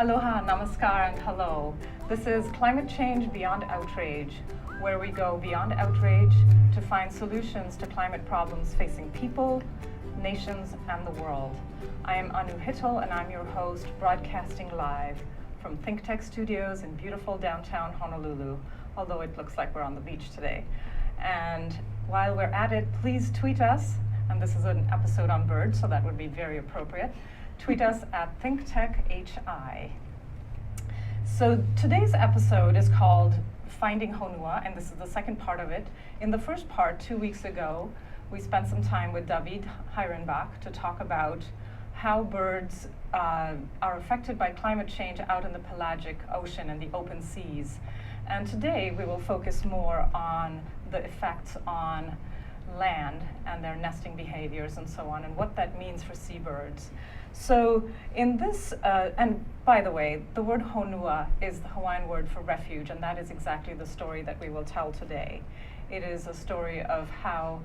Aloha, namaskar, and hello. This is Climate Change Beyond Outrage, where we go beyond outrage to find solutions to climate problems facing people, nations, and the world. I am Anu Hittel, and I'm your host, broadcasting live from Think Tech Studios in beautiful downtown Honolulu, although it looks like we're on the beach today. And while we're at it, please tweet us, and this is an episode on birds, so that would be very appropriate. Tweet us at ThinkTechHI. So today's episode is called Finding Honua, and this is the second part of it. In the first part, 2 weeks ago, we spent some time with David Heirenbach to talk about how birds are affected by climate change out in the pelagic ocean and the open seas. And today we will focus more on the effects on land and their nesting behaviors and so on, and what that means for seabirds. So in this, and by the way, the word Honua is the Hawaiian word for refuge, and that is exactly the story that we will tell today. It is a story of how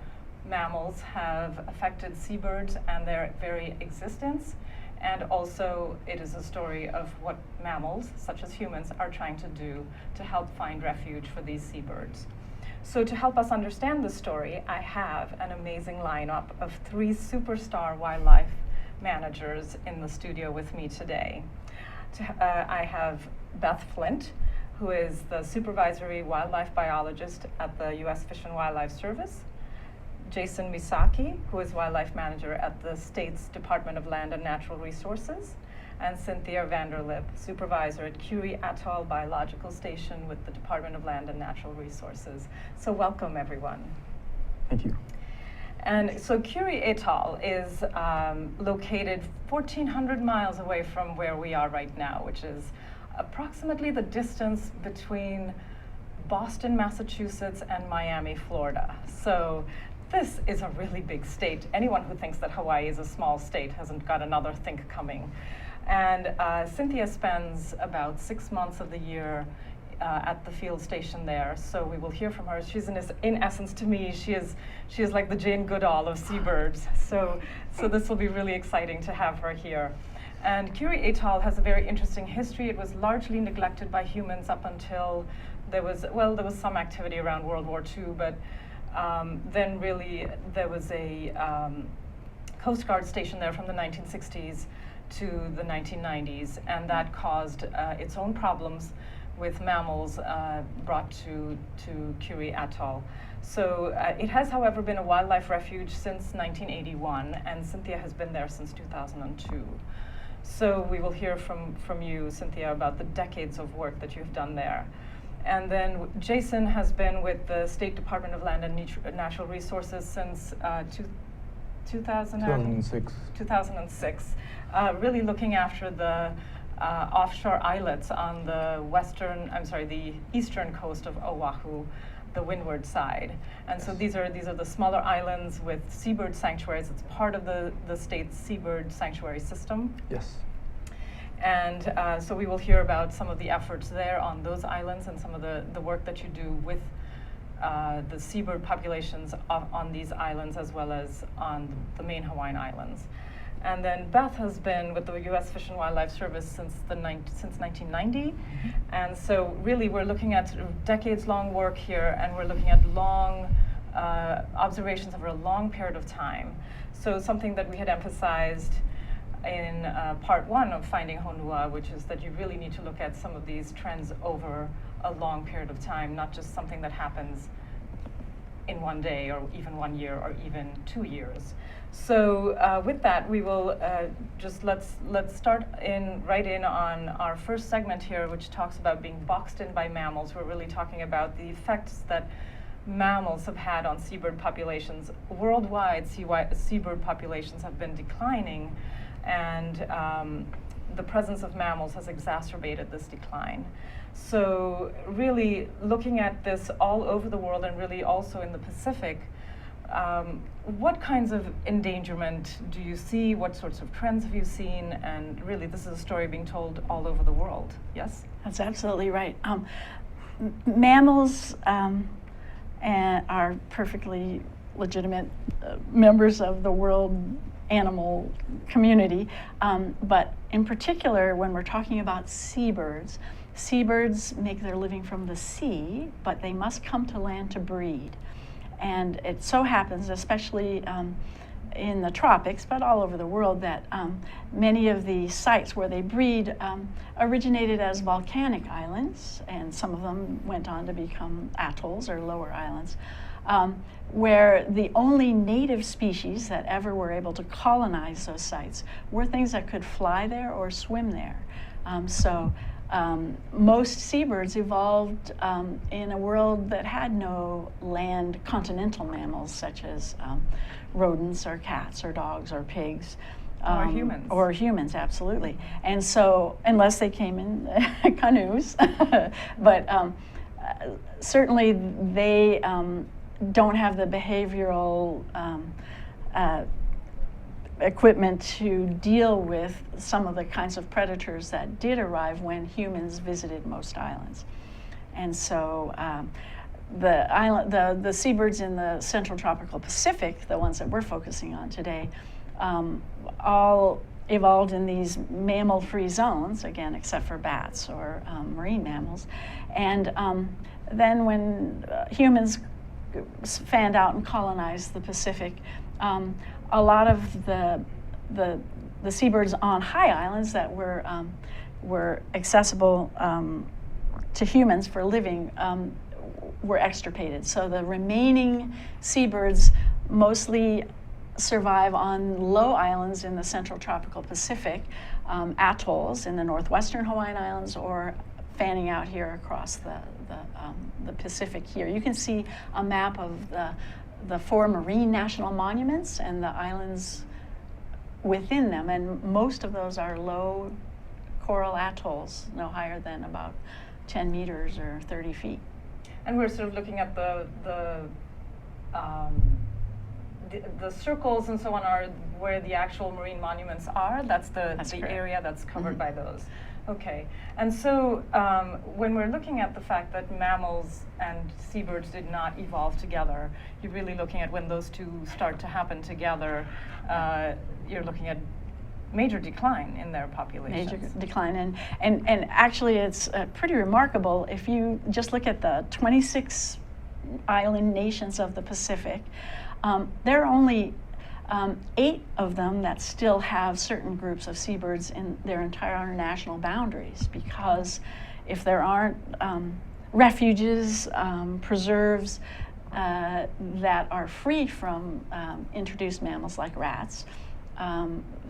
mammals have affected seabirds and their very existence, and also it is a story of what mammals, such as humans, are trying to do to help find refuge for these seabirds. So to help us understand the story, I have an amazing lineup of 3 superstar wildlife managers in the studio with me today. I have Beth Flint, who is the supervisory wildlife biologist at the U.S. Fish and Wildlife Service. Jason Misaki, who is wildlife manager at the state's Department of Land and Natural Resources. And Cynthia Vanderlip, supervisor at Curie Atoll Biological Station with the Department of Land and Natural Resources. So welcome, everyone. Thank you. And so Curie Atoll is located 1,400 miles away from where we are right now, which is approximately the distance between Boston, Massachusetts, and Miami, Florida. So this is a really big state. Anyone who thinks that Hawaii is a small state hasn't got another think coming. And Cynthia spends about 6 months of the year at the field station there, so we will hear from her. She's in essence, to me, she is like the Jane Goodall of seabirds. So this will be really exciting to have her here. And Curie Atoll has a very interesting history. It was largely neglected by humans up until there was some activity around World War II, but then really there was a Coast Guard station there from the 1960s to the 1990s, and that caused its own problems with mammals brought to Curie Atoll. So it has, however, been a wildlife refuge since 1981, and Cynthia has been there since 2002. So we will hear from you, Cynthia, about the decades of work that you've done there. And then Jason has been with the State Department of Land and Natural Resources since 2006, really looking after the offshore islets on the eastern coast of Oahu, the windward side. And so these are the smaller islands with seabird sanctuaries. It's part of the state's seabird sanctuary system. Yes. And so we will hear about some of the efforts there on those islands and some of the work that you do with the seabird populations on these islands as well as on the main Hawaiian Islands. And then Beth has been with the U.S. Fish and Wildlife Service since 1990. Mm-hmm. And so really we're looking at decades-long work here, and we're looking at long observations over a long period of time. So something that we had emphasized in part 1 of Finding Honua, which is that you really need to look at some of these trends over a long period of time, not just something that happens in one day or even 1 year or even 2 years. So with that, we will let's start right in on our first segment here, which talks about being boxed in by mammals. We're really talking about the effects that mammals have had on seabird populations. Worldwide, seabird populations have been declining, and the presence of mammals has exacerbated this decline. So really looking at this all over the world, and really also in the Pacific, what kinds of endangerment do you see? What sorts of trends have you seen? And really, this is a story being told all over the world. Yes? That's absolutely right. Mammals are perfectly legitimate members of the world animal community. But in particular, when we're talking about seabirds, seabirds make their living from the sea, but they must come to land to breed. And it so happens, especially in the tropics, but all over the world, that many of the sites where they breed originated as volcanic islands, and some of them went on to become atolls or lower islands, where the only native species that ever were able to colonize those sites were things that could fly there or swim there. Most seabirds evolved in a world that had no land continental mammals such as rodents or cats or dogs or pigs. Or humans. Or humans, absolutely. And so, unless they came in canoes, but certainly they don't have the behavioral equipment to deal with some of the kinds of predators that did arrive when humans visited most islands. And so the seabirds in the central tropical Pacific, the ones that we're focusing on today, all evolved in these mammal-free zones, again, except for bats or marine mammals. And then when humans fanned out and colonized the Pacific, a lot of the seabirds on high islands that were accessible to humans for living were extirpated. So the remaining seabirds mostly survive on low islands in the central tropical Pacific, atolls in the northwestern Hawaiian Islands, or fanning out here across the Pacific here. You can see a map of the 4 marine national monuments and the islands within them, and most of those are low coral atolls, no higher than about 10 meters or 30 feet. And we're sort of looking at the circles and so on are where the actual marine monuments are. That's the area that's covered by those. Okay, and so when we're looking at the fact that mammals and seabirds did not evolve together, you're really looking at when those two start to happen together, you're looking at major decline in their populations. Major decline, and actually it's pretty remarkable if you just look at the 26 island nations of the Pacific. There are only 8 of them that still have certain groups of seabirds in their entire national boundaries, because if there aren't refuges, preserves that are free from introduced mammals like rats,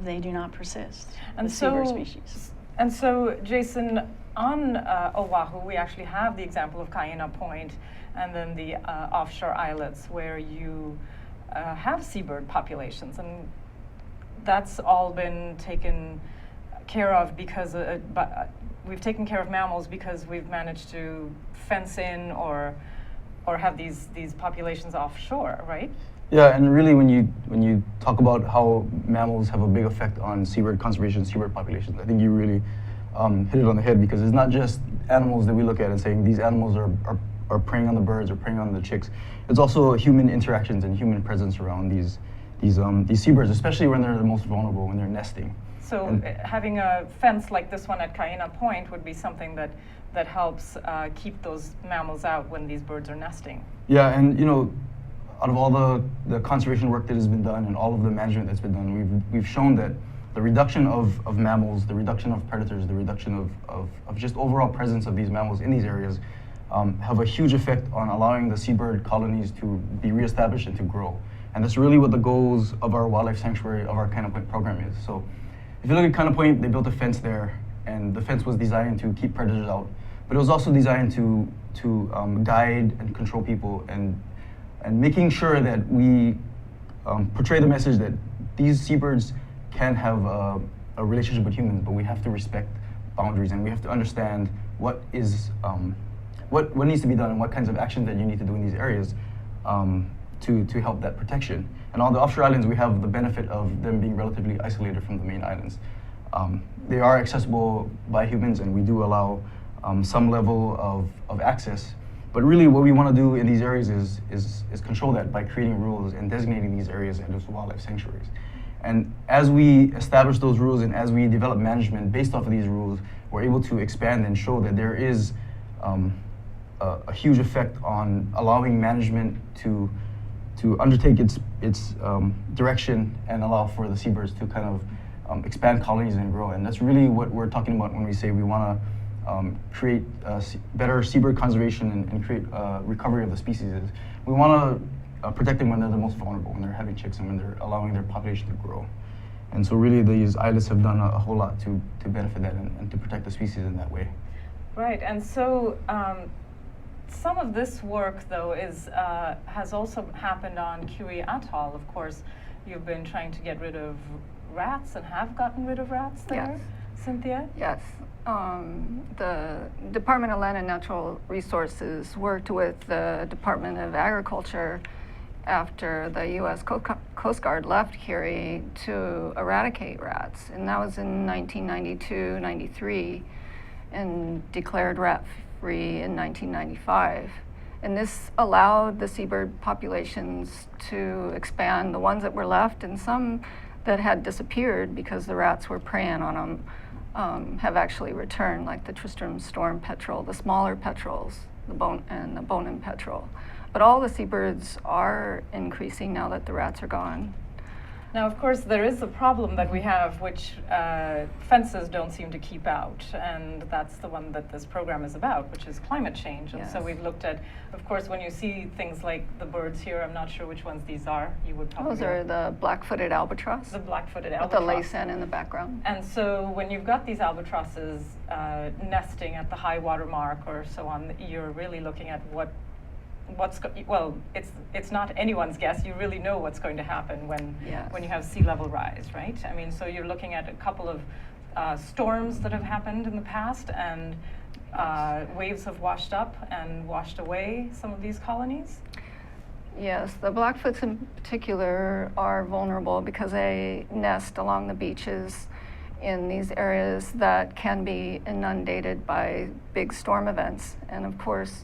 they do not persist, and the seabird species. And so, Jason, on Oahu, we actually have the example of Kaena Point and then the offshore islets where you have seabird populations, and that's all been taken care of because we've taken care of mammals because we've managed to fence in or have these populations offshore, right? Yeah, and really when you talk about how mammals have a big effect on seabird conservation, seabird populations, I think you really hit it on the head, because it's not just animals that we look at and saying these animals are preying on the birds or preying on the chicks. It's also human interactions and human presence around these seabirds, especially when they're the most vulnerable, when they're nesting. So having a fence like this one at Kaena Point would be something that helps keep those mammals out when these birds are nesting. Yeah, and out of all the conservation work that has been done and all of the management that's been done, we've shown that the reduction of mammals, the reduction of predators, the reduction of just overall presence of these mammals in these areas have a huge effect on allowing the seabird colonies to be reestablished and to grow. And that's really what the goals of our wildlife sanctuary, of our Kaena Point program is. So if you look at Kaena Point, they built a fence there, and the fence was designed to keep predators out, but it was also designed to guide and control people, and making sure that we portray the message that these seabirds can have a relationship with humans, but we have to respect boundaries, and we have to understand what needs to be done and what kinds of actions that you need to do in these areas to help that protection. And on the offshore islands, we have the benefit of them being relatively isolated from the main islands. They are accessible by humans, and we do allow some level of access. But really what we want to do in these areas is control that by creating rules and designating these areas as wildlife sanctuaries. And as we establish those rules and as we develop management based off of these rules, we're able to expand and show that there is a huge effect on allowing management to undertake its direction and allow for the seabirds to kind of expand colonies and grow. And that's really what we're talking about when we say we want to create better seabird conservation and create recovery of the species. Is we want to protect them when they're the most vulnerable, when they're having chicks and when they're allowing their population to grow. And so really these islets have done a whole lot to benefit that and to protect the species in that way. Right, and so some of this work, though, has also happened on Kuri Atoll. Of course, you've been trying to get rid of rats and have gotten rid of rats there, Yes. Cynthia? Yes. The Department of Land and Natural Resources worked with the Department of Agriculture after the U.S. Coast Guard left Kuri to eradicate rats. And that was in 1992, 93, and declared rat-free in 1995. And this allowed the seabird populations to expand, the ones that were left, and some that had disappeared because the rats were preying on them have actually returned, like the Tristram storm petrel, the smaller petrels, the Bonin petrel. But all the seabirds are increasing now that the rats are gone. Now, of course, there is a problem that we have, which fences don't seem to keep out, and that's the one that this program is about, which is climate change. And so Yes. we've looked at, of course, when you see things like the birds here, I'm not sure which ones these are. You would probably Those are the black-footed albatross the black-footed with albatross. the lace end in the background. And so when you've got these albatrosses nesting at the high water mark or so on, you're really looking at well, it's not anyone's guess. You really know what's going to happen when Yes. you have sea level rise, right? I mean, so you're looking at a couple of storms that have happened in the past, and waves have washed up and washed away some of these colonies. Yes, the Blackfoots in particular are vulnerable because they nest along the beaches in these areas that can be inundated by big storm events. And of course,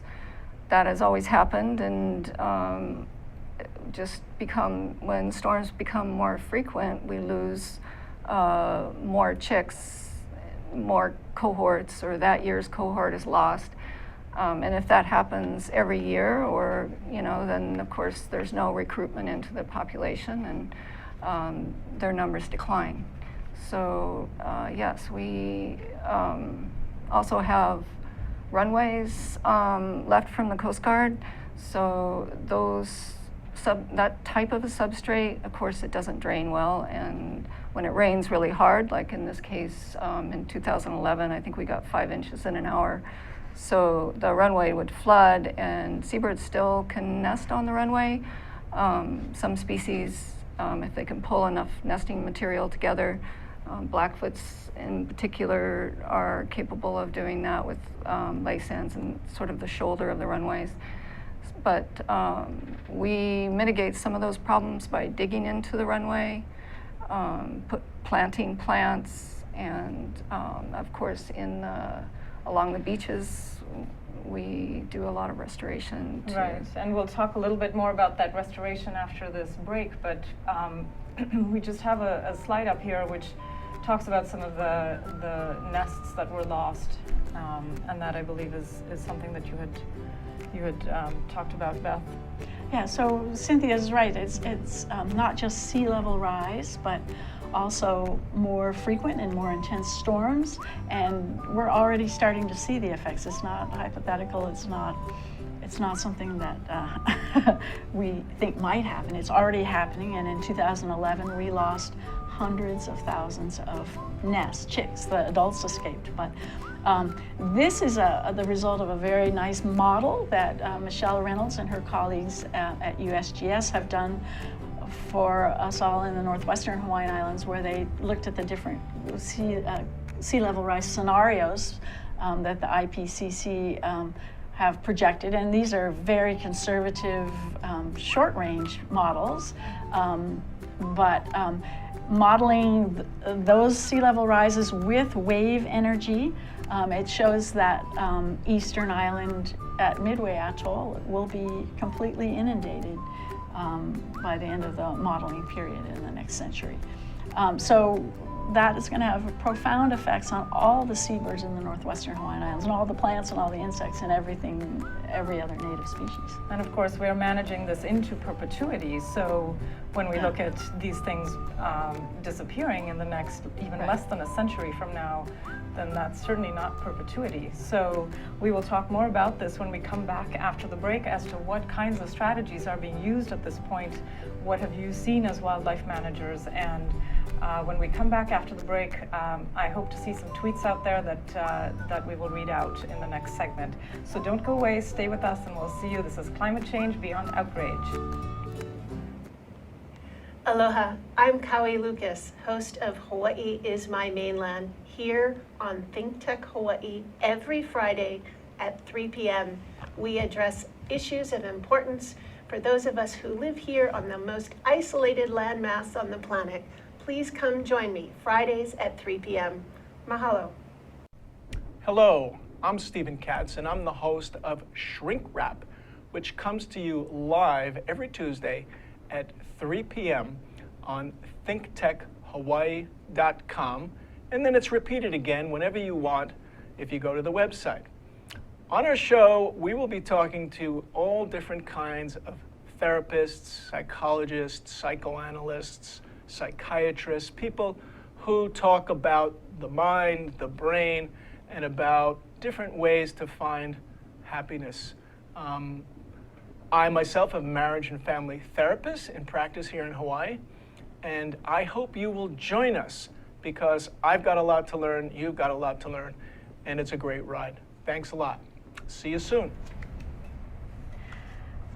that has always happened, and when storms become more frequent, we lose more chicks, more cohorts, or that year's cohort is lost. And if that happens every year, or then of course there's no recruitment into the population, and their numbers decline. So yes, we also have runways left from the Coast Guard. So that type of a substrate, of course, it doesn't drain well, and when it rains really hard, like in this case in 2011, I think we got 5 inches in an hour. So the runway would flood, and seabirds still can nest on the runway. Some species, if they can pull enough nesting material together, Blackfoots in particular are capable of doing that with lace ends and sort of the shoulder of the runways. But we mitigate some of those problems by digging into the runway, planting plants, and of course along the beaches we do a lot of restoration. Right, and we'll talk a little bit more about that restoration after this break, but we just have a slide up here which talks about some of the nests that were lost, and that I believe is something that you had talked about, Beth. Yeah, so Cynthia's right. It's not just sea level rise, but also more frequent and more intense storms, and we're already starting to see the effects. It's not hypothetical. It's not something that we think might happen. It's already happening, and in 2011 we lost hundreds of thousands of nests, chicks. The adults escaped, but this is the result of a very nice model that Michelle Reynolds and her colleagues at USGS have done for us all in the northwestern Hawaiian Islands, where they looked at the different sea level rise scenarios that the IPCC have projected, and these are very conservative short-range models, but modeling those sea level rises with wave energy, it shows that Eastern Island at Midway Atoll will be completely inundated by the end of the modeling period in the next century. So that is going to have profound effects on all the seabirds in the northwestern Hawaiian Islands and all the plants and all the insects and everything, every other native species. And of course, we're managing this into perpetuity. So when we look at these things disappearing in the next even less than a century from now, then that's certainly not perpetuity. So we will talk more about this when we come back after the break as to what kinds of strategies are being used at this point. What have you seen as wildlife managers? And when we come back after the break, I hope to see some tweets out there that we will read out in the next segment. So don't go away, stay with us, and we'll see you. This is Climate Change Beyond Outrage. Aloha, I'm Kaui Lucas, host of Hawaii is My Mainland, here on Think Tech Hawaii every Friday at 3 p.m. We address issues of importance for those of us who live here on the most isolated landmass on the planet. Please come join me Fridays at 3 p.m. Mahalo. Hello, I'm Stephen Katz, and I'm the host of Shrink Wrap, which comes to you live every Tuesday at 3 p.m. on thinktechhawaii.com, and then it's repeated again whenever you want if you go to the website. On our show, we will be talking to all different kinds of therapists, psychologists, psychoanalysts, psychiatrists, people who talk about the mind, the brain, and about different ways to find happiness. I myself am a marriage and family therapist in practice here in Hawaii, and I hope you will join us because I've got a lot to learn, you've got a lot to learn, and it's a great ride. Thanks a lot. See you soon.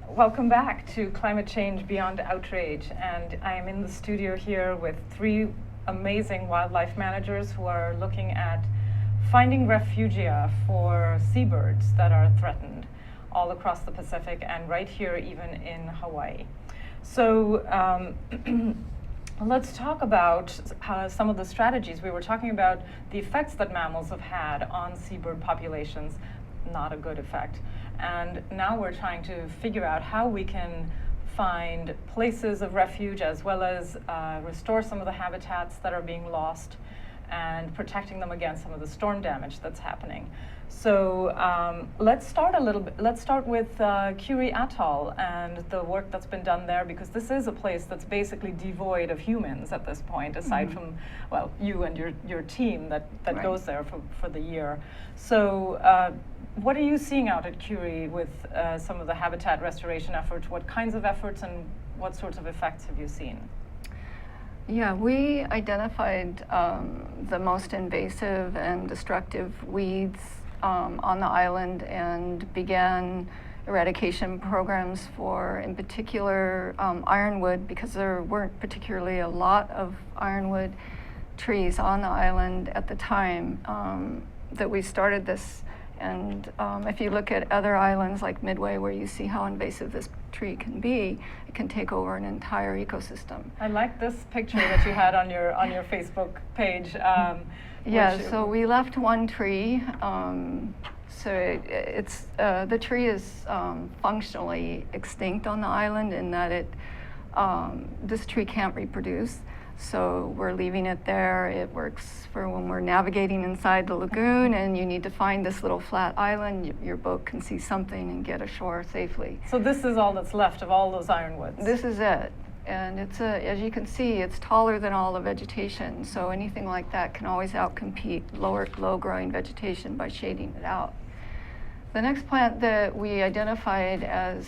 Welcome back to Climate Change Beyond Outrage, and I am in the studio here with three amazing wildlife managers who are looking at finding refugia for seabirds that are threatened all across the Pacific and right here even in Hawaii. So let's talk about some of the strategies. We were talking about the effects that mammals have had on seabird populations, not a good effect. And now we're trying to figure out how we can find places of refuge as well as restore some of the habitats that are being lost and protecting them against some of the storm damage that's happening. So let's start with Kuri Atoll and the work that's been done there, because this is a place that's basically devoid of humans at this point, aside from, well, you and your team that goes there for the year. So what are you seeing out at Kuri with some of the habitat restoration efforts? What kinds of efforts and what sorts of effects have you seen? Yeah, we identified the most invasive and destructive weeds on the island and began eradication programs for, in particular, ironwood, because there weren't particularly a lot of ironwood trees on the island at the time that we started this. And if you look at other islands like Midway, where you see how invasive this tree can be, it can take over an entire ecosystem. I like this picture that you had on your Facebook page. Yeah, so we left one tree. So the tree is functionally extinct on the island in that this tree can't reproduce. So we're leaving it there. It works for when we're navigating inside the lagoon and you need to find this little flat island. Your boat can see something and get ashore safely. So this is all that's left of all those ironwoods? This is it. And as you can see, it's taller than all the vegetation. So anything like that can always outcompete low-growing vegetation by shading it out. The next plant that we identified as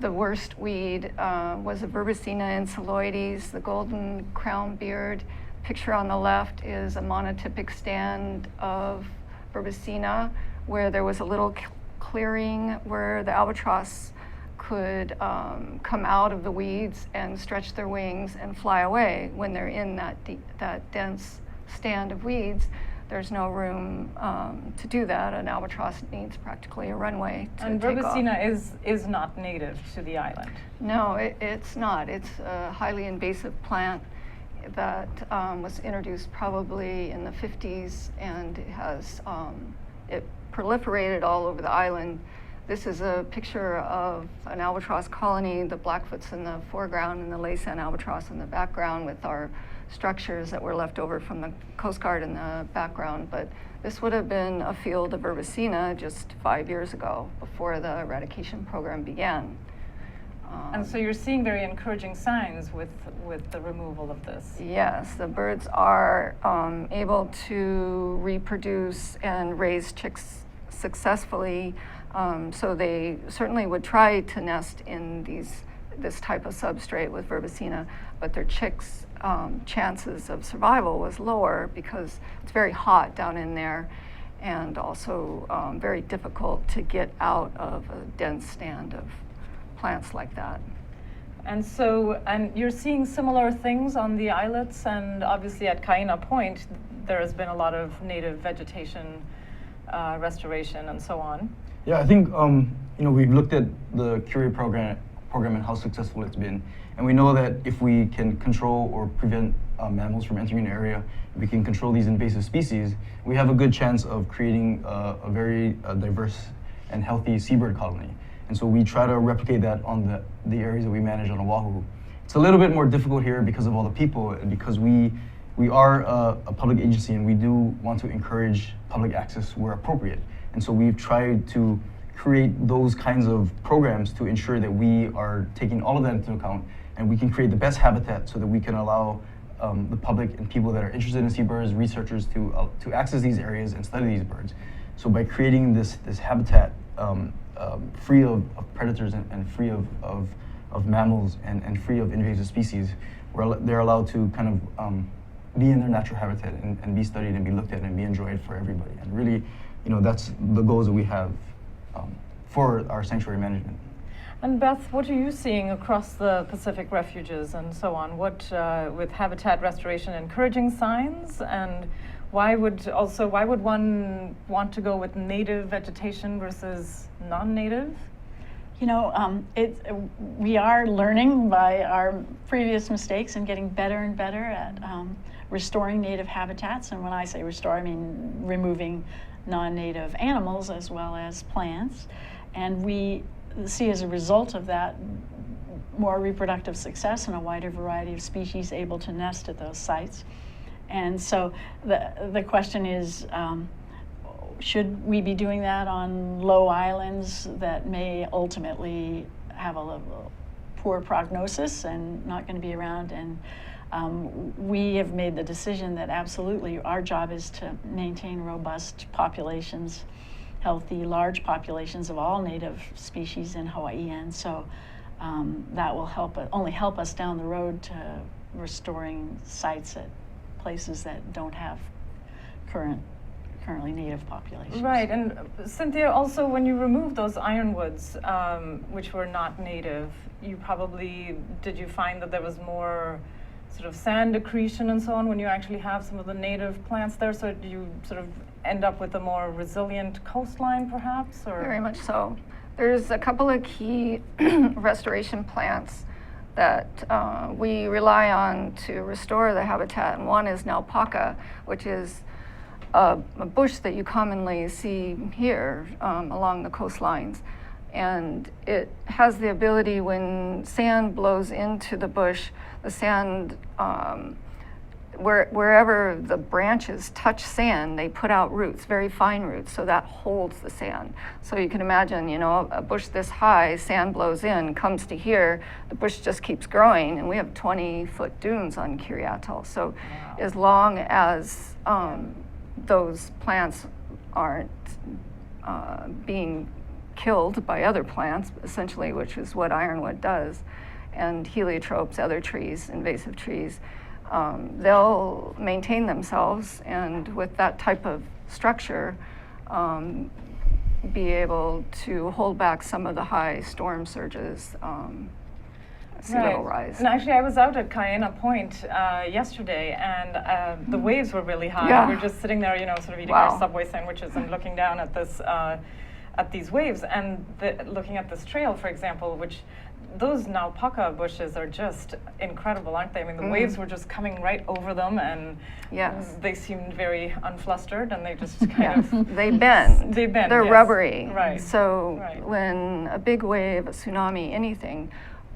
the worst weed was a Verbicina insuloides, the golden crown beard. Picture on the left is a monotypic stand of Verbicina, where there was a little clearing where the albatross could come out of the weeds and stretch their wings and fly away. When they're in that dense stand of weeds, there's no room to do that. An albatross needs practically a runway to and take off. Verbicina is not native to the island? No, it's not. It's a highly invasive plant that was introduced probably in the 50s, and it has it proliferated all over the island This is a picture of an albatross colony, the Blackfoot's in the foreground and the Laysan albatross in the background, with our structures that were left over from the Coast Guard in the background. But this would have been a field of Verbicina just 5 years ago, before the eradication program began. And so you're seeing very encouraging signs with the removal of this. Yes, the birds are able to reproduce and raise chicks successfully. So they certainly would try to nest in this type of substrate with Verbicina, but their chicks' chances of survival was lower because it's very hot down in there, and also very difficult to get out of a dense stand of plants like that. And so, and you're seeing similar things on the islets, and obviously at Kaina Point, there has been a lot of native vegetation restoration and so on. Yeah, I think we've looked at the Curie program and how successful it's been, and we know that if we can control or prevent mammals from entering an area, if we can control these invasive species, we have a good chance of creating a very diverse and healthy seabird colony. And so we try to replicate that on the areas that we manage on Oahu. It's a little bit more difficult here because of all the people, and because we are a public agency, and we do want to encourage public access where appropriate. And so we've tried to create those kinds of programs to ensure that we are taking all of that into account, and we can create the best habitat so that we can allow the public and people that are interested in seabirds, researchers, to access these areas and study these birds. So by creating this habitat free of predators and free of mammals and free of invasive species, they're allowed to kind of be in their natural habitat and be studied and be looked at and be enjoyed for everybody. And really, that's the goals that we have for our sanctuary management. And Beth, what are you seeing across the Pacific refuges and so on? What, with habitat restoration, encouraging signs, and why would one want to go with native vegetation versus non-native? We are learning by our previous mistakes and getting better and better at restoring native habitats. And when I say restore, I mean removing non-native animals as well as plants. And we see as a result of that more reproductive success and a wider variety of species able to nest at those sites. And so the question is, should we be doing that on low islands that may ultimately have a poor prognosis and not going to be around? And we have made the decision that absolutely our job is to maintain robust populations, healthy, large populations of all native species in Hawaii. And so that will only help us down the road to restoring sites at places that don't have currently native populations. Right, and Cynthia, also when you remove those ironwoods, which were not native, did you find that there was more sort of sand accretion and so on when you actually have some of the native plants there? So do you sort of end up with a more resilient coastline perhaps? Or? Very much so. There's a couple of key restoration plants that we rely on to restore the habitat, and one is naupaka, which is a bush that you commonly see here along the coastlines. And it has the ability, when sand blows into the bush, the sand, wherever the branches touch sand, they put out roots, very fine roots, so that holds the sand. So you can imagine, a bush this high, sand blows in, comes to here, the bush just keeps growing, and we have 20-foot dunes on Kiri Atoll. So as long as those plants aren't being killed by other plants, essentially, which is what ironwood does, and heliotropes, other trees, invasive trees, they'll maintain themselves, and with that type of structure, be able to hold back some of the high storm surges, sea level rise. And actually, I was out at Kaena Point yesterday, and the waves were really high. Yeah. We were just sitting there, sort of eating our Subway sandwiches and looking down at this, at these waves, and looking at this trail, for example, which those naupaka bushes are just incredible, aren't they? I mean, the waves were just coming right over them, and Yes. they seemed very unflustered, and they just kind Yeah, of they bend. They bend, They're yes. rubbery. Right. So Right. when a big wave, a tsunami, anything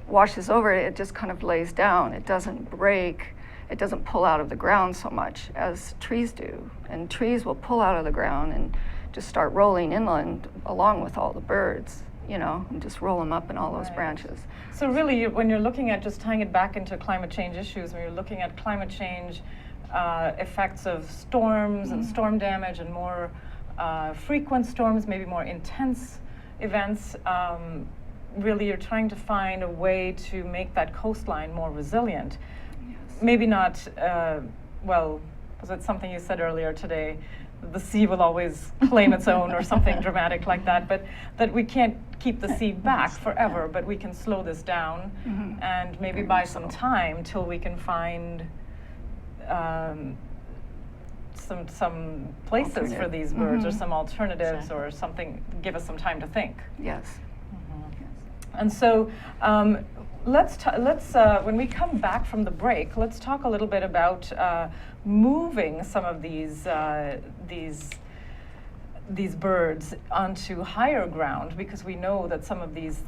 washes over it, it just kind of lays down. It doesn't break. It doesn't pull out of the ground so much as trees do. And trees will pull out of the ground and just start rolling inland along with all the birds, you know, and just roll them up in all those Right. branches. So really, when you're looking at just tying it back into climate change issues, when you're looking at climate change effects of storms and storm damage and more frequent storms, maybe more intense events, really you're trying to find a way to make that coastline more resilient. Maybe not, well, was it something you said earlier today? The sea will always claim its own or something dramatic like that, but that we can't keep the sea back forever, but we can slow this down and maybe buy some time till we can find some places for these birds or some alternatives or something, give us some time to think. Yes. And so let's when we come back from the break, let's talk a little bit about moving some of these birds onto higher ground, because we know that some of these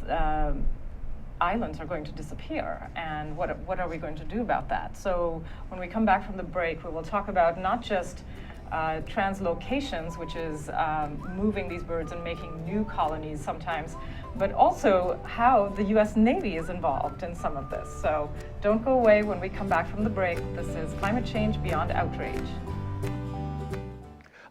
islands are going to disappear, and what are we going to do about that? So when we come back from the break, we will talk about not just translocations, which is moving these birds and making new colonies sometimes, but also how the U.S. Navy is involved in some of this. So don't go away when we come back from the break. This is Climate Change Beyond Outrage.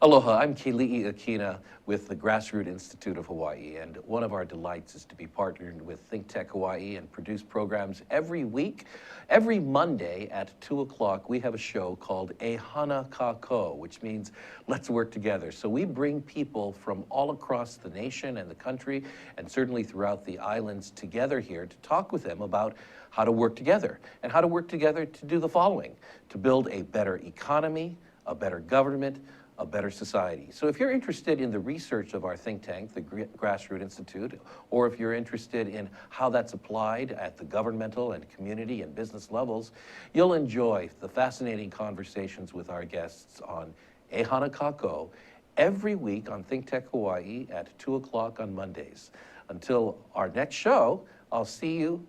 Aloha, I'm Keli'i Akina with the Grassroot Institute of Hawaii, and one of our delights is to be partnered with Think Tech Hawaii and produce programs every week. Every Monday at 2 o'clock, we have a show called E Hana Kako, which means let's work together. So we bring people from all across the nation and the country, and certainly throughout the islands, together here to talk with them about how to work together, and how to work together to do the following: to build a better economy, a better government, a better society. So if you're interested in the research of our think tank, the Grassroot Institute, or if you're interested in how that's applied at the governmental and community and business levels, you'll enjoy the fascinating conversations with our guests on E Hana Kako every week on Think Tech Hawaii at 2 o'clock on Mondays. Until our next show, I'll see you.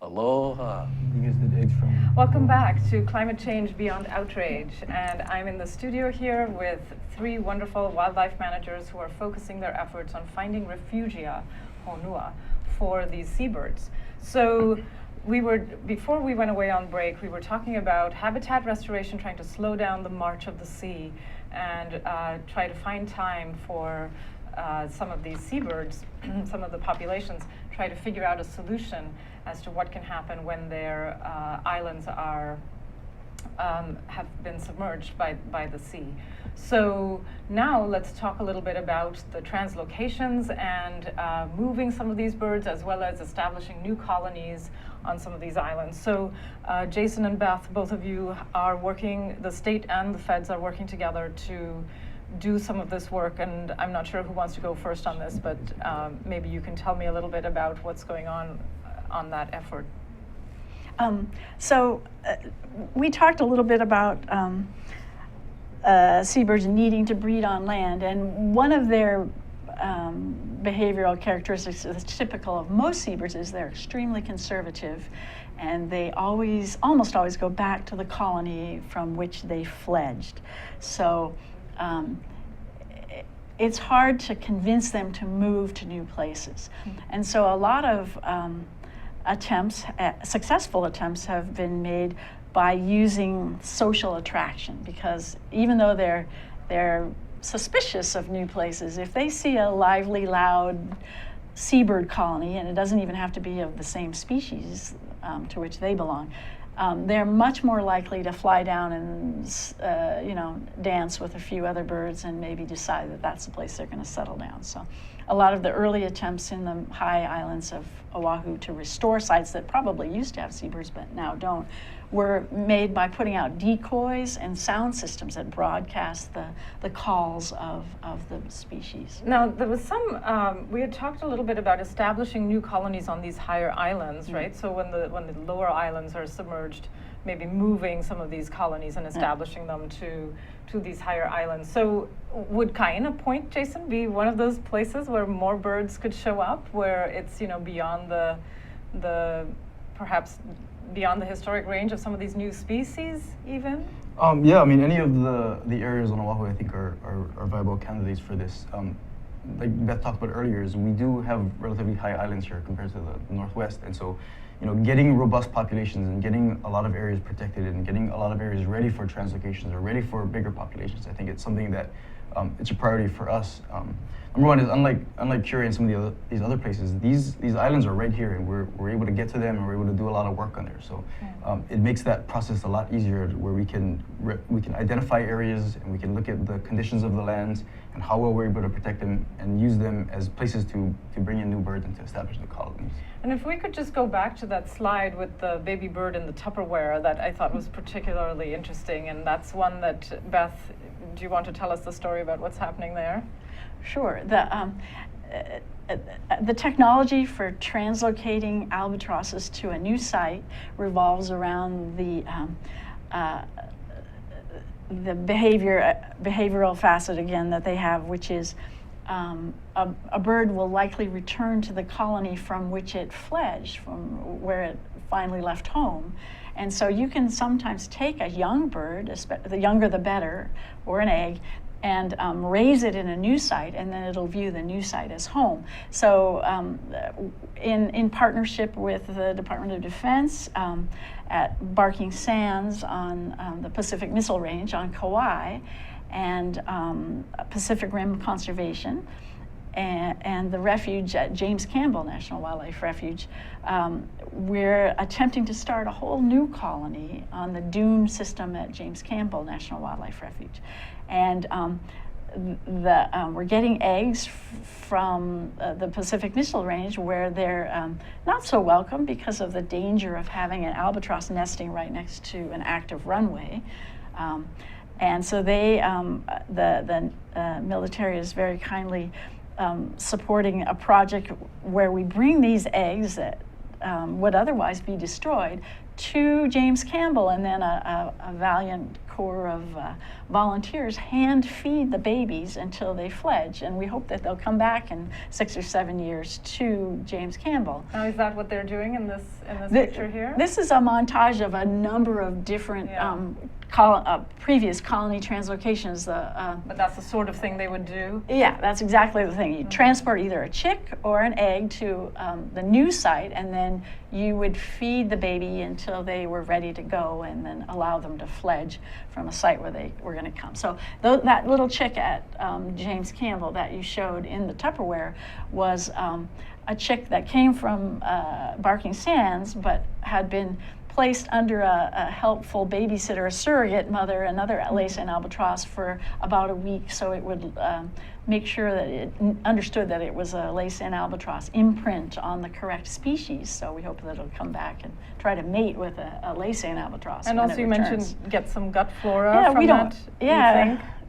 Aloha. You guys did eggs from. Welcome back to Climate Change Beyond Outrage, and I'm in the studio here with 3 wonderful wildlife managers who are focusing their efforts on finding refugia, Honua, for these seabirds. So before we went away on break, we were talking about habitat restoration, trying to slow down the march of the sea and try to find time for some of these seabirds, some of the populations, try to figure out a solution as to what can happen when their islands have been submerged by the sea. So now let's talk a little bit about the translocations and moving some of these birds, as well as establishing new colonies on some of these islands. So Jason and Beth, both of you are working, the state and the feds are working together to do some of this work, and I'm not sure who wants to go first on this, but maybe you can tell me a little bit about what's going on that effort. We talked a little bit about seabirds needing to breed on land, and one of their behavioral characteristics that's typical of most seabirds is they're extremely conservative, and they almost always go back to the colony from which they fledged. So it's hard to convince them to move to new places. And so a lot of successful attempts have been made by using social attraction, because even though they're suspicious of new places, if they see a lively, loud seabird colony, and it doesn't even have to be of the same species to which they belong, they're much more likely to fly down and dance with a few other birds and maybe decide that that's the place they're going to settle down. So a lot of the early attempts in the high islands of Oahu to restore sites that probably used to have seabirds but now don't were made by putting out decoys and sound systems that broadcast the calls of the species. Now, there was some, we had talked a little bit about establishing new colonies on these higher islands, right? So when the lower islands are submerged, maybe moving some of these colonies and establishing them to these higher islands. So would Kaina Point, Jason, be one of those places where more birds could show up, where it's, you know, beyond the perhaps beyond the historic range of some of these new species even? Yeah, I mean, any of the areas on Oahu, I think, are viable candidates for this. Like Beth talked about earlier, is we do have relatively high islands here compared to the Northwest, and so, you know, getting robust populations and getting a lot of areas protected and getting a lot of areas ready for translocations or ready for bigger populations, I think it's something that it's a priority for us. Number one is unlike Curie and some of these other places, these islands are right here, and we're able to get to them, and we're able to do a lot of work on there. So it makes that process a lot easier, where we can identify areas and we can look at the conditions of the lands and how well we're able to protect them and use them as places to bring in new birds and to establish new colonies. And if we could just go back to that slide with the baby bird in the Tupperware that I thought was particularly interesting, and that's one that, Beth, do you want to tell us the story about what's happening there? Sure. The technology for translocating albatrosses to a new site revolves around the behavioral facet again that they have, which is a bird will likely return to the colony from which it fledged, from where it finally left home. And so you can sometimes take a young bird, the younger the better, or an egg, and raise it in a new site, and then it'll view the new site as home. So in partnership with the Department of Defense at Barking Sands on the Pacific Missile Range on Kauai, and Pacific Rim Conservation, and the Refuge at James Campbell National Wildlife Refuge, we're attempting to start a whole new colony on the dune system at James Campbell National Wildlife Refuge. And we're getting eggs from the Pacific Missile Range, where they're not so welcome because of the danger of having an albatross nesting right next to an active runway. And so the military is very kindly supporting a project where we bring these eggs that would otherwise be destroyed to James Campbell, and then a valiant corps of volunteers hand feed the babies until they fledge, and we hope that they'll come back in 6 or 7 years to James Campbell. Now, is that what they're doing in this picture here? This is a montage of a number of different previous colony translocations. But that's the sort of thing they would do? Yeah, that's exactly the thing. You transport either a chick or an egg to the new site, and then you would feed the baby until they were ready to go, and then allow them to fledge from a site where they were going to come. So that little chick at James Campbell that you showed in the Tupperware was a chick that came from Barking Sands, but had been placed under a helpful babysitter, a surrogate mother, another Laysan albatross, for about a week, so it would make sure that it understood that it was a Laysan albatross imprint on the correct species. So we hope that it'll come back and try to mate with a Laysan albatross. And when also it you returns. mentioned get some gut flora from that, you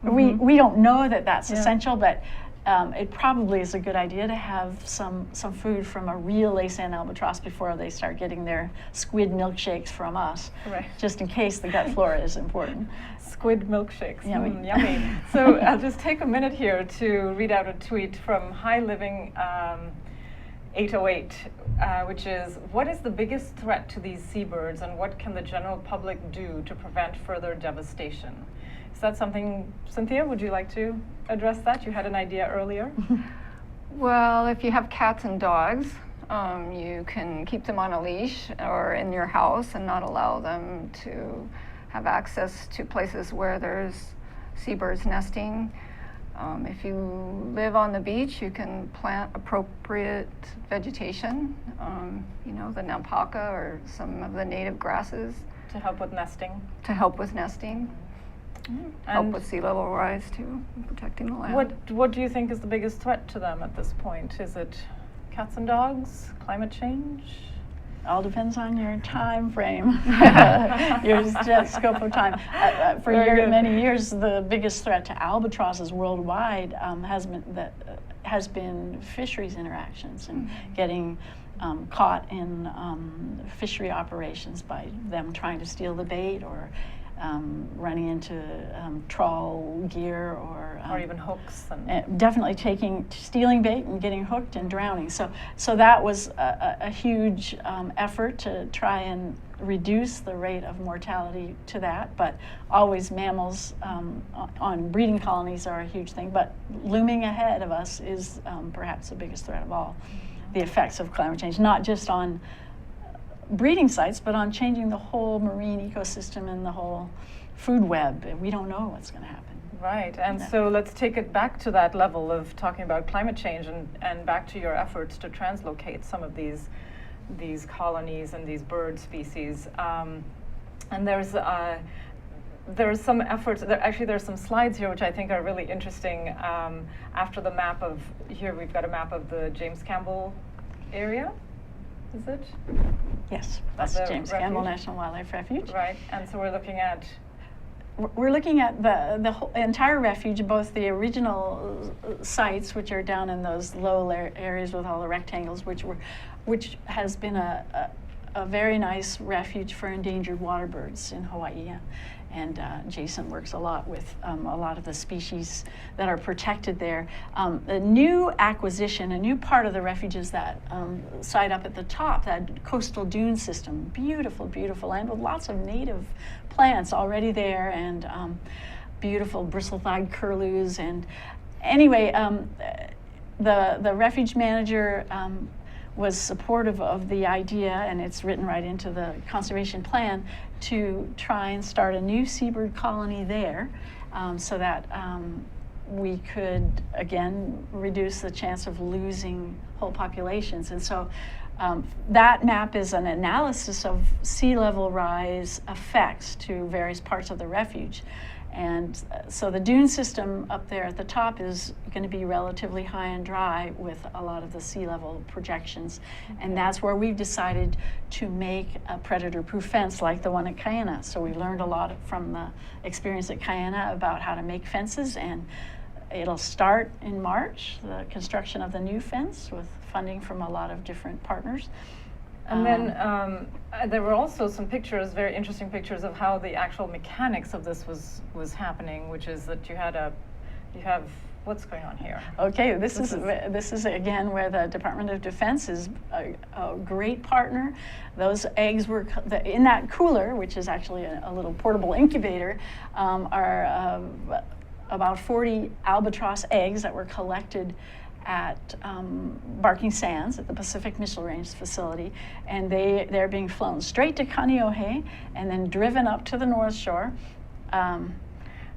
think? We don't know that that's essential, but it probably is a good idea to have some food from a real Laysan albatross before they start getting their squid milkshakes from us, right, just in case the gut flora is important. Squid milkshakes, Yummy. Yummy. So I'll just take a minute here to read out a tweet from High Living 808, which is, what is the biggest threat to these seabirds, and what can the general public do to prevent further devastation? Is that something, Cynthia, would you like to address that? You had an idea earlier. Well, if you have cats and dogs, you can keep them on a leash or in your house and not allow them to have access to places where there's seabirds nesting. If you live on the beach, you can plant appropriate vegetation, the nampaka or some of the native grasses. To help with nesting. To help with nesting. help And with sea level rise too, and protecting the land. what do you think is the biggest threat to them at this point? Is it cats and dogs, climate change? All depends on your time frame, your scope of time. For many years, the biggest threat to albatrosses worldwide has been fisheries interactions and getting caught in fishery operations by them trying to steal the bait or running into trawl gear or even hooks and definitely stealing bait and getting hooked and drowning. So that was a huge effort to try and reduce the rate of mortality to that. But always mammals on breeding colonies are a huge thing. But looming ahead of us is perhaps the biggest threat of all, the effects of climate change, not just on breeding sites, but on changing the whole marine ecosystem and the whole food web. We don't know what's going to happen. Right, and so let's take it back to that level of talking about climate change and back to your efforts to translocate some of these colonies and these bird species. And there's some efforts, there's some slides here which I think are really interesting. After the map of, here we've got a map of the James Campbell area. Is it? Yes, that's James Campbell National Wildlife Refuge. Right, and so we're looking at the whole entire refuge, both the original sites, which are down in those low areas with all the rectangles, which has been a very nice refuge for endangered water birds in Hawaii. And Jason works a lot with a lot of the species that are protected there. The new acquisition, a new part of the refuge is that site up at the top, that coastal dune system. Beautiful, beautiful land with lots of native plants already there and beautiful bristle-thighed curlews. And anyway, the refuge manager was supportive of the idea, and it's written right into the conservation plan, to try and start a new seabird colony there so that we could, again, reduce the chance of losing whole populations. And so that map is an analysis of sea level rise effects to various parts of the refuge. And so the dune system up there at the top is going to be relatively high and dry with a lot of the sea level projections. And that's where we've decided to make a predator-proof fence like the one at Kaena. So we learned a lot from the experience at Kaena about how to make fences, and it'll start in March, the construction of the new fence with funding from a lot of different partners. And then there were also some pictures, very interesting pictures of how the actual mechanics of this was happening, which is that you have what's going on here? Okay, this is again where the Department of Defense is a great partner. Those eggs were in that cooler, which is actually a little portable incubator, are about 40 albatross eggs that were collected at Barking Sands at the Pacific Missile Range facility, and they're being flown straight to Kaneohe and then driven up to the North Shore, and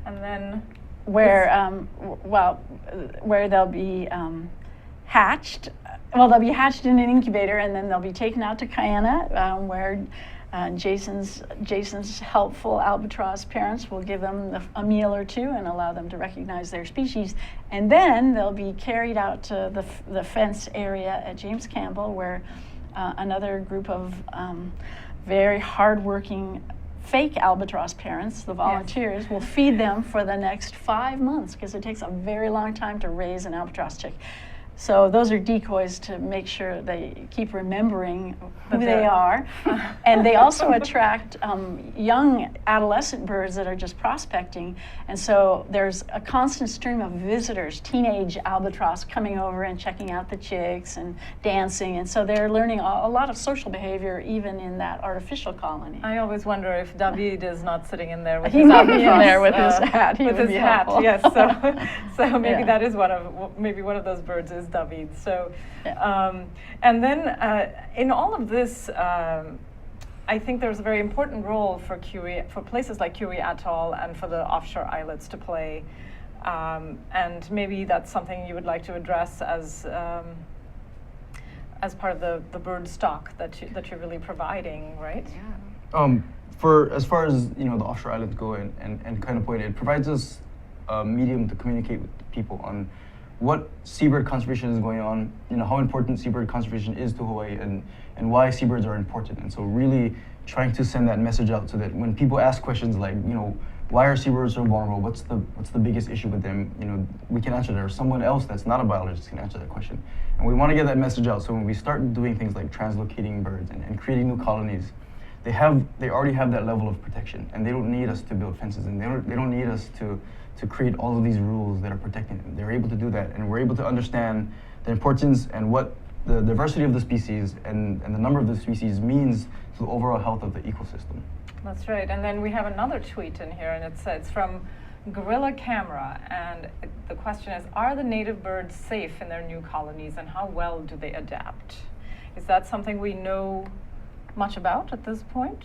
then where they'll be hatched. Well, they'll be hatched in an incubator, and then they'll be taken out to Kaena, where Jason's helpful albatross parents will give them a meal or two and allow them to recognize their species. And then they'll be carried out to the fence area at James Campbell, where another group of very hardworking fake albatross parents, the volunteers, yes, will feed them for the next 5 months, because it takes a very long time to raise an albatross chick. So those are decoys to make sure they keep remembering who they are. And they also attract young adolescent birds that are just prospecting. And so there's a constant stream of visitors, teenage albatross, coming over and checking out the chicks and dancing. And so they're learning a lot of social behavior even in that artificial colony. I always wonder if David is not sitting in there with his albatross. He'd be in there with his hat. With his hat, yes. So maybe Yeah. that is one of those birds is David. So, and then in all of this, I think there's a very important role for places like Kiwi Atoll and for the offshore islets to play, and maybe that's something you would like to address as part of the bird stock that you're really providing, right? Yeah. For as far as the offshore islands go and kind of point, it provides us a medium to communicate with people on what seabird conservation is going on, how important seabird conservation is to Hawaii, and why seabirds are important. And so really trying to send that message out so that when people ask questions like, why are seabirds so vulnerable? What's the biggest issue with them? We can answer that, or someone else that's not a biologist can answer that question. And we want to get that message out. So when we start doing things like translocating birds and creating new colonies, they already have that level of protection, and they don't need us to build fences, and they don't need us to create all of these rules that are protecting them. They're able to do that, and we're able to understand the importance and what the diversity of the species and the number of the species means to the overall health of the ecosystem. That's right. And then we have another tweet in here, and it's from Gorilla Camera, and the question is, are the native birds safe in their new colonies, and how well do they adapt? Is that something we know much about at this point?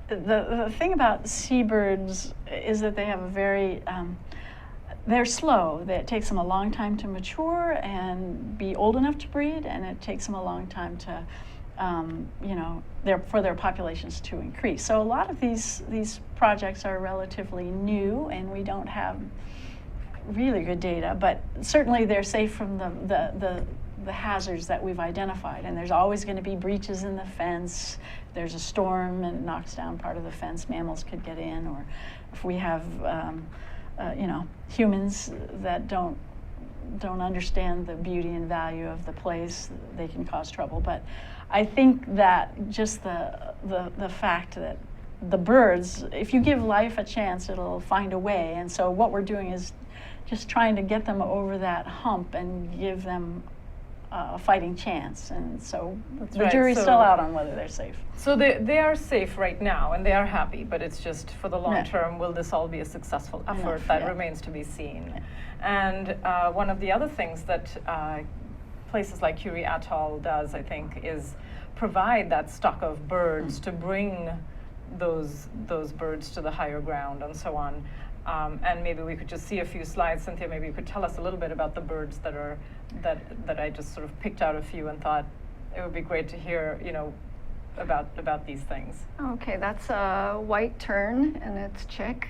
The thing about seabirds is that they have a very, they're slow. It takes them a long time to mature and be old enough to breed, and it takes them a long time to, for their populations to increase. So a lot of these projects are relatively new, and we don't have really good data, but certainly they're safe from the hazards that we've identified. And there's always going to be breaches in the fence. If there's a storm and it knocks down part of the fence, mammals could get in, or if we have humans that don't understand the beauty and value of the place, they can cause trouble. But I think that just the fact that the birds, if you give life a chance, it'll find a way. And so what we're doing is just trying to get them over that hump and give them a fighting chance. And so the jury's still out on whether they're safe. So they are safe right now, and they are happy, but it's just for the long term, will this all be a successful effort? That remains to be seen. And one of the other things that places like Curie Atoll does, I think, is provide that stock of birds to bring those birds to the higher ground and so on. And maybe we could just see a few slides. Cynthia, maybe you could tell us a little bit about the birds that I just sort of picked out a few and thought it would be great to hear, about these things. Okay, that's a white tern and its chick.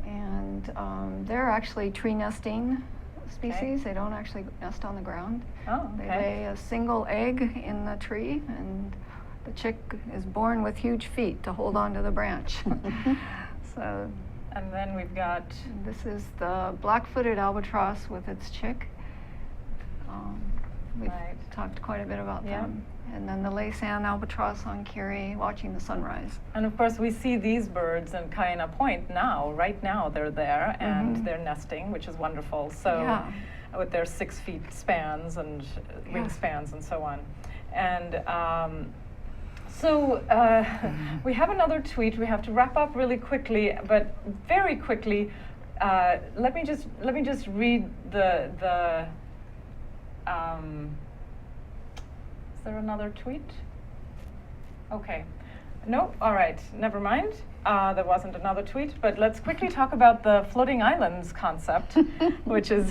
And they're actually tree nesting species. They don't actually nest on the ground. Oh, okay. They lay a single egg in the tree, and the chick is born with huge feet to hold onto the branch. So. And then we've got... This is the black-footed albatross with its chick. We've talked quite a bit about them. And then the Laysan albatross on Curie watching the sunrise. And of course we see these birds in Kaena Point now. Right now they're there and they're nesting, which is wonderful. So with their 6 feet spans and wingspans and so on. And we have another tweet. We have to wrap up really quickly, but very quickly, let me just read the is there another tweet? Okay. No? All right. Never mind. There wasn't another tweet, but let's quickly talk about the floating islands concept, which is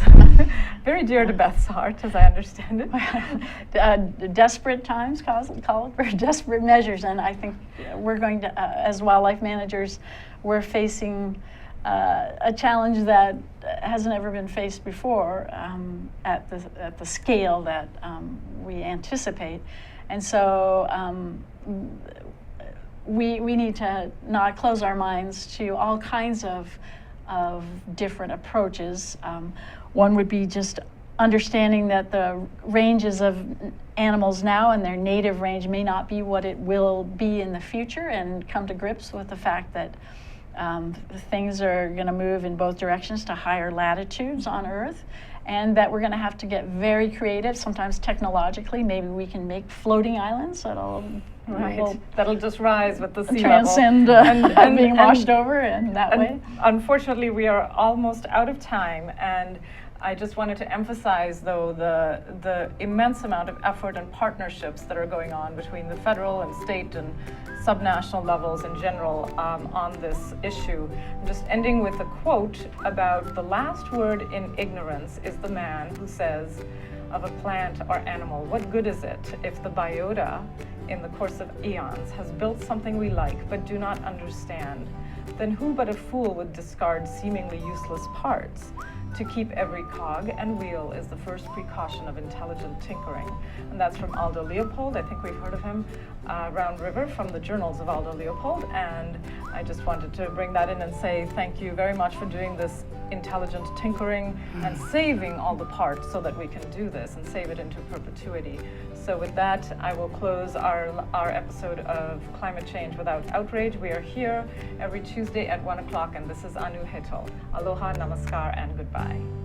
very dear to Beth's heart, as I understand it. Desperate times call for desperate measures, and I think we're going to, as wildlife managers, we're facing a challenge that hasn't ever been faced before at the scale that we anticipate, and so we need to not close our minds to all kinds of different approaches. One would be just understanding that the ranges of animals now and their native range may not be what it will be in the future, and come to grips with the fact that things are going to move in both directions to higher latitudes on Earth, and that we're going to have to get very creative, sometimes technologically. Maybe we can make floating islands that'll just rise with the sea transcend level. and being washed over in that way. Unfortunately, we are almost out of time, and I just wanted to emphasize, though, the immense amount of effort and partnerships that are going on between the federal and state and subnational levels in general on this issue. I'm just ending with a quote about the last word in ignorance is the man who says, of a plant or animal, what good is it if the biota in the course of eons has built something we like but do not understand? Then who but a fool would discard seemingly useless parts? To keep every cog and wheel is the first precaution of intelligent tinkering. And that's from Aldo Leopold. I think we've heard of him, Round River, from the Journals of Aldo Leopold. And I just wanted to bring that in and say thank you very much for doing this intelligent tinkering and saving all the parts so that we can do this and save it into perpetuity. So with that, I will close our episode of Climate Change Without Outrage. We are here every Tuesday at 1 o'clock, and this is Anu Heto. Aloha, namaskar, and goodbye.